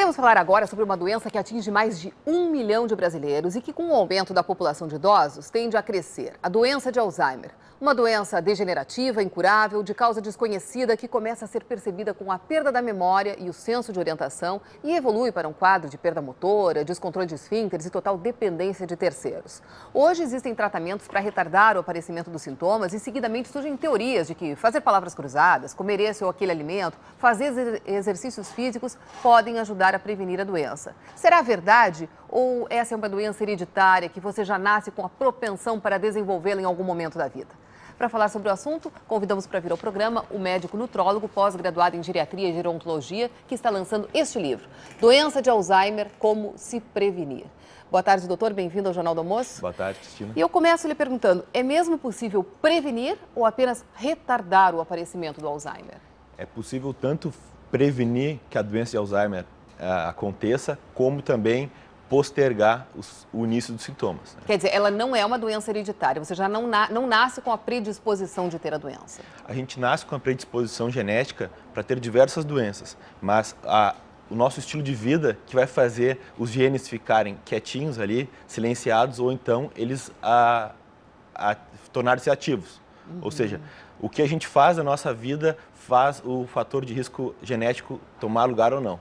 Queremos falar agora sobre uma doença que atinge mais de 1 milhão de brasileiros e que, com o aumento da população de idosos, tende a crescer. A doença de Alzheimer. Uma doença degenerativa, incurável, de causa desconhecida, que começa a ser percebida com a perda da memória e o senso de orientação e evolui para um quadro de perda motora, descontrole de esfíncteres e total dependência de terceiros. Hoje existem tratamentos para retardar o aparecimento dos sintomas e, seguidamente, surgem teorias de que fazer palavras cruzadas, comer esse ou aquele alimento, fazer exercícios físicos podem ajudar a prevenir a doença. Será verdade? Ou essa é uma doença hereditária que você já nasce com a propensão para desenvolvê-la em algum momento da vida? Para falar sobre o assunto, convidamos para vir ao programa o médico nutrólogo pós-graduado em geriatria e gerontologia, que está lançando este livro, Doença de Alzheimer, Como se Prevenir. Boa tarde, doutor. Bem-vindo ao Jornal do Almoço. Boa tarde, Cristina. E eu começo lhe perguntando, é mesmo possível prevenir ou apenas retardar o aparecimento do Alzheimer? É possível tanto prevenir que a doença de Alzheimer aconteça, como também postergar o início dos sintomas. Quer dizer, ela não é uma doença hereditária, você já não nasce com a predisposição de ter a doença. A gente nasce com a predisposição genética para ter diversas doenças, mas o nosso estilo de vida que vai fazer os genes ficarem quietinhos ali, silenciados, ou então eles tornarem-se ativos. Ou seja, o que a gente faz na nossa vida faz o fator de risco genético tomar lugar ou não.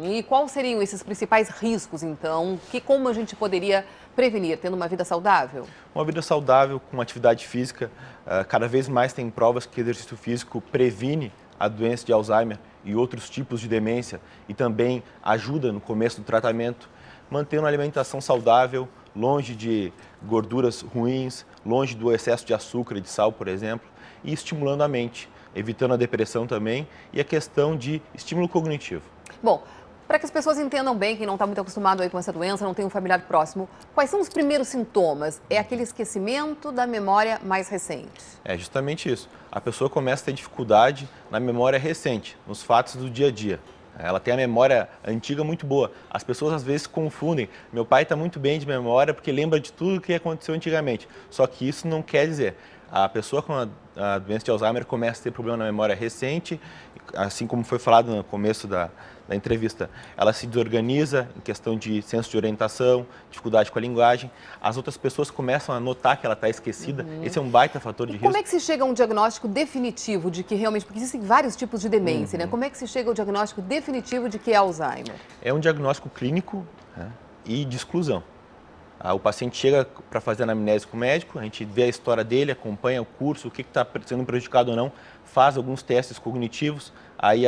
E quais seriam esses principais riscos, então, como a gente poderia prevenir, tendo uma vida saudável? Uma vida saudável, com atividade física, cada vez mais tem provas que o exercício físico previne a doença de Alzheimer e outros tipos de demência e também ajuda no começo do tratamento, mantendo uma alimentação saudável, longe de gorduras ruins, longe do excesso de açúcar e de sal, por exemplo, e estimulando a mente, evitando a depressão também e a questão de estímulo cognitivo. Bom, para que as pessoas entendam bem, quem não está muito acostumado aí com essa doença, não tem um familiar próximo, quais são os primeiros sintomas? É aquele esquecimento da memória mais recente? É justamente isso. A pessoa começa a ter dificuldade na memória recente, nos fatos do dia a dia. Ela tem a memória antiga muito boa. As pessoas às vezes confundem. Meu pai está muito bem de memória porque lembra de tudo que aconteceu antigamente. Só que isso não quer dizer. A pessoa com a doença de Alzheimer começa a ter problema na memória recente, assim como foi falado no começo da entrevista. Ela se desorganiza em questão de senso de orientação, dificuldade com a linguagem. As outras pessoas começam a notar que ela está esquecida. Esse é um baita fator de risco. Como é que se chega a um diagnóstico definitivo de que realmente, porque existem vários tipos de demência, né? Como é que se chega ao diagnóstico definitivo de que é Alzheimer? É um diagnóstico clínico, né, e de exclusão. O paciente chega para fazer anamnese com o médico, a gente vê a história dele, acompanha o curso, o que está sendo prejudicado ou não, faz alguns testes cognitivos, aí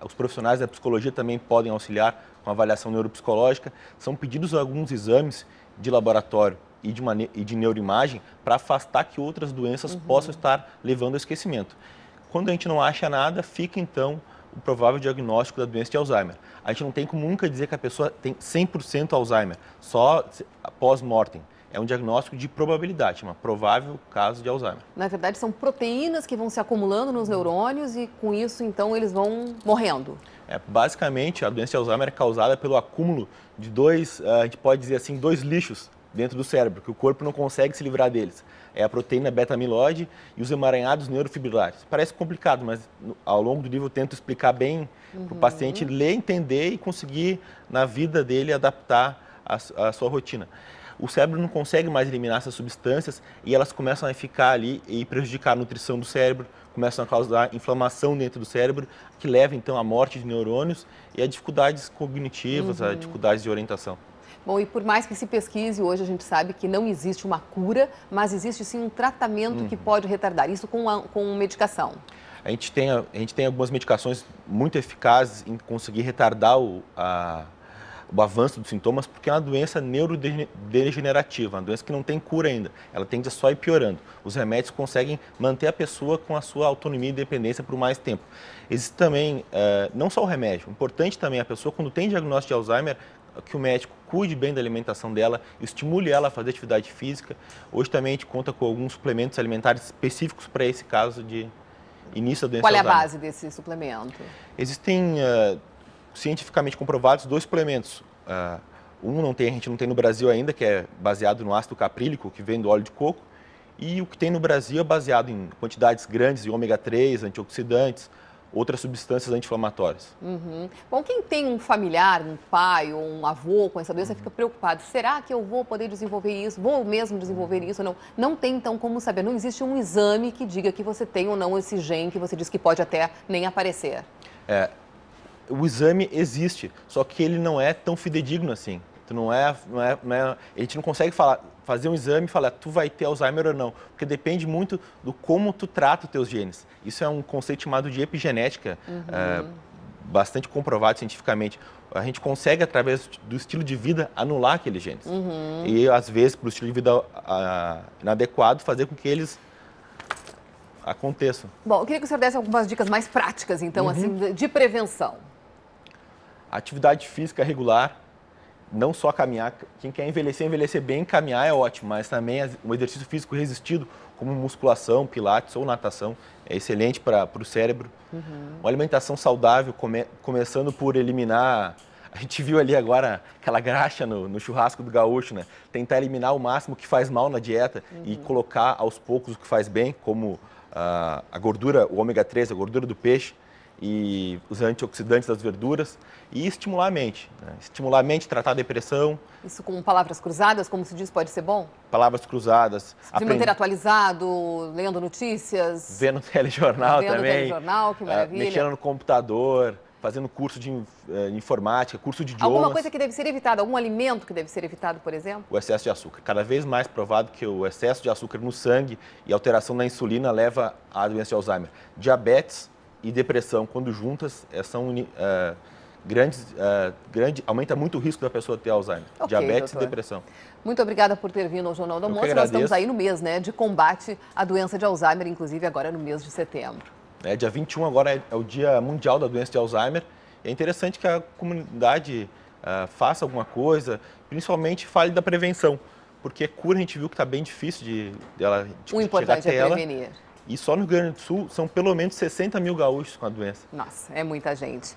os profissionais da psicologia também podem auxiliar com avaliação neuropsicológica. São pedidos alguns exames de laboratório e de neuroimagem para afastar que outras doenças possam estar levando ao esquecimento. Quando a gente não acha nada, fica então o provável diagnóstico da doença de Alzheimer. A gente não tem como nunca dizer que a pessoa tem 100% Alzheimer, só pós-mortem. É um diagnóstico de probabilidade, chama provável caso de Alzheimer. Na verdade, são proteínas que vão se acumulando nos neurônios e, com isso, então, eles vão morrendo. Basicamente, a doença de Alzheimer é causada pelo acúmulo de a gente pode dizer assim, dois lixos dentro do cérebro, que o corpo não consegue se livrar deles. É a proteína beta-amiloide e os emaranhados neurofibrilares. Parece complicado, mas ao longo do livro eu tento explicar bem para o paciente ler, entender e conseguir, na vida dele, adaptar a sua rotina. O cérebro não consegue mais eliminar essas substâncias e elas começam a ficar ali e prejudicar a nutrição do cérebro, começam a causar inflamação dentro do cérebro, que leva então à morte de neurônios e a dificuldades cognitivas, a dificuldades de orientação. Bom, e por mais que se pesquise, hoje a gente sabe que não existe uma cura, mas existe sim um tratamento que pode retardar, isso com medicação. A gente tem algumas medicações muito eficazes em conseguir retardar o avanço dos sintomas, porque é uma doença neurodegenerativa, uma doença que não tem cura ainda, ela tende a só ir piorando. Os remédios conseguem manter a pessoa com a sua autonomia e independência por mais tempo. Existe também, não só o remédio, importante também a pessoa, quando tem diagnóstico de Alzheimer, que o médico cuide bem da alimentação dela, estimule ela a fazer atividade física. Hoje também a gente conta com alguns suplementos alimentares específicos para esse caso de início da doença Qual é a Alzheimer. base desse suplemento? Existem cientificamente comprovados 2 suplementos. A gente não tem no Brasil ainda, que é baseado no ácido caprílico, que vem do óleo de coco, e o que tem no Brasil é baseado em quantidades grandes de ômega 3, antioxidantes, outras substâncias anti-inflamatórias. Bom, quem tem um familiar, um pai ou um avô com essa doença fica preocupado. Será que eu vou poder desenvolver isso? Vou mesmo desenvolver isso ou não? Não tem, então, como saber. Não existe um exame que diga que você tem ou não esse gene que você diz que pode até nem aparecer. O exame existe, só que ele não é tão fidedigno assim. A gente não consegue fazer um exame e falar, tu vai ter Alzheimer ou não, porque depende muito do como tu trata os teus genes. Isso é um conceito chamado de epigenética, bastante comprovado cientificamente. A gente consegue, através do estilo de vida, anular aqueles genes. E, às vezes, por estilo de vida inadequado, fazer com que eles aconteçam. Bom, eu queria que o senhor desse algumas dicas mais práticas, então, assim, de prevenção. Atividade física regular, não só caminhar. Quem quer envelhecer bem, caminhar é ótimo, mas também um exercício físico resistido, como musculação, pilates ou natação, é excelente para o cérebro. Uma alimentação saudável, começando por eliminar... A gente viu ali agora aquela graxa no churrasco do gaúcho, né? Tentar eliminar o máximo que faz mal na dieta e colocar aos poucos o que faz bem, como a gordura, o ômega 3, a gordura do peixe, e os antioxidantes das verduras, e estimular a mente. Né? Estimular a mente, tratar a depressão. Isso com palavras cruzadas, como se diz, pode ser bom? Palavras cruzadas. Se manter atualizado, lendo notícias. Vendo telejornal também. Vendo telejornal, que maravilha. Mexendo no computador, fazendo curso de informática, curso de idiomas. Alguma coisa que deve ser evitada, algum alimento que deve ser evitado, por exemplo? O excesso de açúcar. Cada vez mais provado que o excesso de açúcar no sangue e alteração na insulina leva à doença de Alzheimer. Diabetes e depressão, quando juntas, são aumenta muito o risco da pessoa ter Alzheimer. Okay, Diabetes doutor. e depressão. Muito obrigada por ter vindo ao Jornal do Almoço. Nós estamos aí no mês, né, de combate à doença de Alzheimer, inclusive agora no mês de setembro. Dia 21 agora é o Dia Mundial da Doença de Alzheimer. É interessante que a comunidade faça alguma coisa, principalmente fale da prevenção, porque cura a gente viu que está bem difícil de o importante é prevenir. E só no Rio Grande do Sul são pelo menos 60 mil gaúchos com a doença. Nossa, é muita gente.